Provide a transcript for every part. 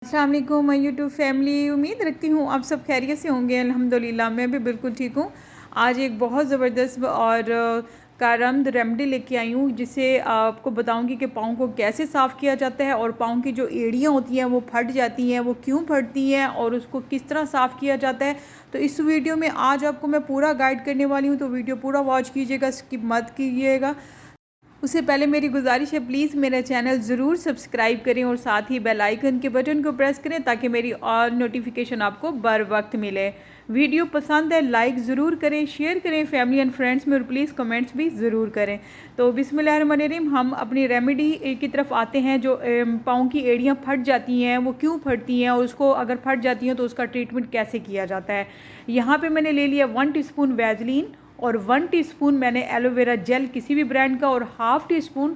अस्सलाम वालेकुम my YouTube family. उम्मीद रखती हूँ आप सब खैरियत से होंगे। अल्हम्दुलिल्लाह मैं भी बिल्कुल ठीक हूँ। आज एक बहुत ज़बरदस्त और कारआमद रेमेडी लेके आई हूँ, जिसे आपको बताऊँगी कि पाँव को कैसे साफ़ किया जाता है और पाँव की जो एड़ियाँ होती हैं वो फट जाती हैं, वो क्यों फटती हैं और उसको किस तरह साफ़ किया जाता है। तो इस वीडियो में आज आपको मैं पूरा गाइड करने वाली हूँ, तो वीडियो पूरा वॉच कीजिएगा, स्किप मत कीजिएगा। उससे पहले मेरी गुजारिश है, प्लीज़ मेरा चैनल ज़रूर सब्सक्राइब करें और साथ ही बेल आइकन के बटन को प्रेस करें ताकि मेरी और नोटिफिकेशन आपको बर वक्त मिले। वीडियो पसंद है लाइक ज़रूर करें, शेयर करें फैमिली एंड फ्रेंड्स में और प्लीज़ कमेंट्स भी ज़रूर करें। तो बिस्मिल्लाहिर्रहमानिर्रहीम, हम अपनी रेमेडी की तरफ आते हैं। जो पाँव की एड़ियाँ फट जाती हैं वो क्यों फटती हैं और उसको अगर फट जाती हैं तो उसका ट्रीटमेंट कैसे किया जाता है। यहाँ पर मैंने ले लिया 1 टीस्पून वैसलीन और 1 टीस्पून मैंने एलोवेरा जेल किसी भी ब्रांड का और हाफ़ टी स्पून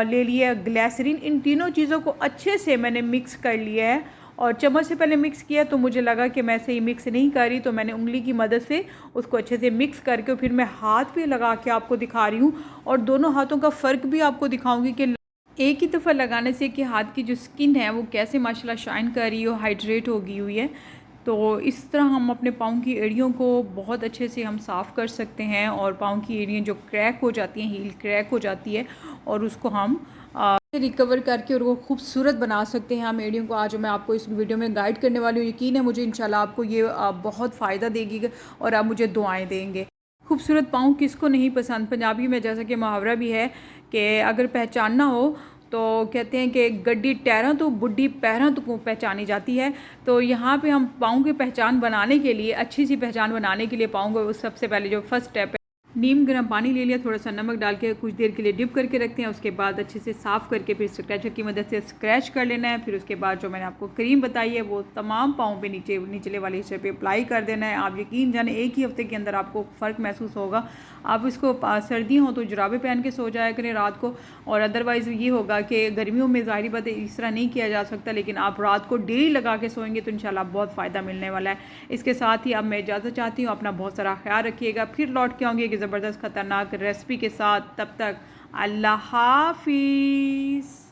ले लिया ग्लिसरीन। इन तीनों चीज़ों को अच्छे से मैंने मिक्स कर लिया है और चम्मच से पहले मिक्स किया तो मुझे लगा कि मैं सही मिक्स नहीं कर रही, तो मैंने उंगली की मदद से उसको अच्छे से मिक्स करके फिर मैं हाथ पे लगा के आपको दिखा रही हूँ और दोनों हाथों का फ़र्क भी आपको दिखाऊंगी कि एक ही दफ़ा लगाने से कि हाथ की जो स्किन है वो कैसे माशाल्लाह शाइन कर रही हो, हाइड्रेट हो गई हुई है। तो इस तरह हम अपने पाँव की एड़ियों को बहुत अच्छे से हम साफ़ कर सकते हैं और पाँव की एड़ियाँ जो क्रैक हो जाती हैं, हील क्रैक हो जाती है और उसको हम रिकवर करके और वो खूबसूरत बना सकते हैं हम एड़ियों को। आज मैं आपको इस वीडियो में गाइड करने वाली हूँ। यकीन है मुझे इंशाल्लाह आपको ये बहुत फ़ायदा देगी और आप मुझे दुआएं देंगे। खूबसूरत पाँव किसको नहीं पसंद। पंजाबी में जैसा कि मुहावरा भी है कि अगर पहचानना हो तो कहते हैं कि गड्डी टैरों तो बुढ़ी पैरों तो पहचानी जाती है। तो यहाँ पे हम पाँव की पहचान बनाने के लिए, अच्छी सी पहचान बनाने के लिए पाँव को सबसे पहले जो फर्स्ट स्टेप है, नीम गर्म पानी ले लिया, थोड़ा सा नमक डाल के कुछ देर के लिए डिप करके रखते हैं। उसके बाद अच्छे से साफ़ करके फिर स्क्रैचर की मदद से स्क्रैच कर लेना है। फिर उसके बाद जो मैंने आपको क्रीम बताई है वो तमाम पाँव पे निचले वाले हिस्से पे अप्लाई कर देना है। आप यकीन जाने एक ही हफ्ते के अंदर आपको फ़र्क महसूस होगा। आप इसको सर्दियाँ हो तो जुराबे पहन के सो जाया करें रात को, और अदरवाइज़ ये होगा कि गर्मियों में ज़ाहिर बात है इस तरह नहीं किया जा सकता, लेकिन आप रात को डेली लगा के सोएंगे तो इंशाल्लाह बहुत फ़ायदा मिलने वाला है। इसके साथ ही अब मैं इजाज़त चाहती हूँ। अपना बहुत सारा ख्याल रखिएगा। फिर लौट के आऊँगी एक ज़बरदस्त ख़तरनाक रेसिपी के साथ। तब तक अल्लाह हाफ़िज़।